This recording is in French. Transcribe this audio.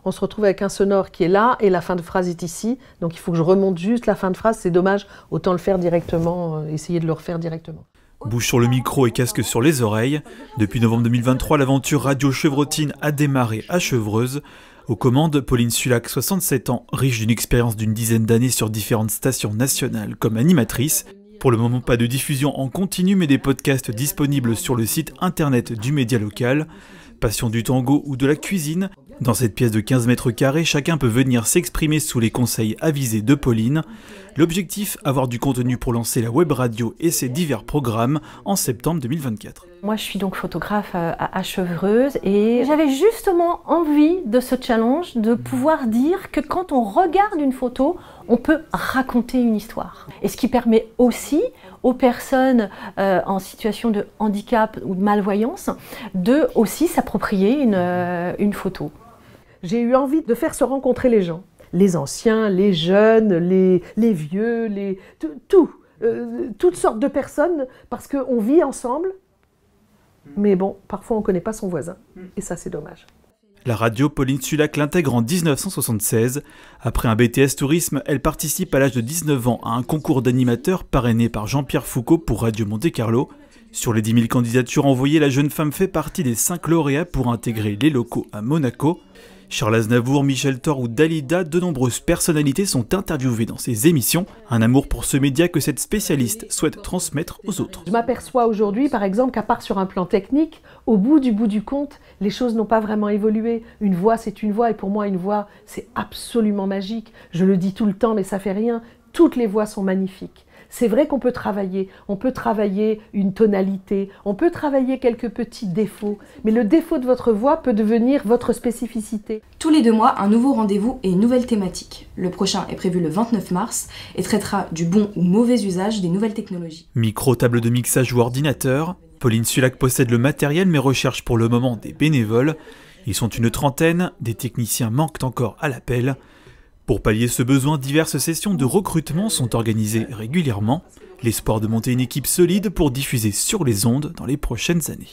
on se retrouve avec un sonore qui est là et la fin de phrase est ici. Donc il faut que je remonte juste la fin de phrase, c'est dommage, autant le faire directement, essayer de le refaire directement. Bouche sur le micro et casque sur les oreilles. Depuis novembre 2023, l'aventure Radio Chevrotine a démarré à Chevreuse. Aux commandes, Pauline Sulac, 67 ans, riche d'une expérience d'une dizaine d'années sur différentes stations nationales comme animatrice. Pour le moment, pas de diffusion en continu, mais des podcasts disponibles sur le site internet du média local. Passion du tango ou de la cuisine. Dans cette pièce de 15 mètres carrés, chacun peut venir s'exprimer sous les conseils avisés de Pauline. L'objectif, avoir du contenu pour lancer la web radio et ses divers programmes en septembre 2024. Moi, je suis donc photographe à Chevreuse et j'avais justement envie de ce challenge, de pouvoir dire que quand on regarde une photo, on peut raconter une histoire. Et ce qui permet aussi aux personnes en situation de handicap ou de malvoyance de aussi s'approprier une photo. J'ai eu envie de faire se rencontrer les gens. Les anciens, les jeunes, les vieux, toutes sortes de personnes, parce qu'on vit ensemble. Mais bon, parfois on ne connaît pas son voisin, et ça c'est dommage. La radio, Pauline Sulac l'intègre en 1976. Après un BTS tourisme, elle participe à l'âge de 19 ans à un concours d'animateurs parrainé par Jean-Pierre Foucault pour Radio Monte-Carlo. Sur les 10 000 candidatures envoyées, la jeune femme fait partie des 5 lauréats pour intégrer les locaux à Monaco. Charles Aznavour, Michel Thor ou Dalida, de nombreuses personnalités sont interviewées dans ces émissions. Un amour pour ce média que cette spécialiste souhaite transmettre aux autres. Je m'aperçois aujourd'hui, par exemple, qu'à part sur un plan technique, au bout du compte, les choses n'ont pas vraiment évolué. Une voix, c'est une voix, et pour moi, une voix, c'est absolument magique. Je le dis tout le temps, mais ça fait rien. Toutes les voix sont magnifiques. C'est vrai qu'on peut travailler une tonalité, on peut travailler quelques petits défauts, mais le défaut de votre voix peut devenir votre spécificité. Tous les 2 mois, un nouveau rendez-vous et une nouvelle thématique. Le prochain est prévu le 29 mars et traitera du bon ou mauvais usage des nouvelles technologies. Micro, table de mixage ou ordinateur, Pauline Sulac possède le matériel mais recherche pour le moment des bénévoles. Ils sont une trentaine, des techniciens manquent encore à l'appel. Pour pallier ce besoin, diverses sessions de recrutement sont organisées régulièrement. L'espoir de monter une équipe solide pour diffuser sur les ondes dans les prochaines années.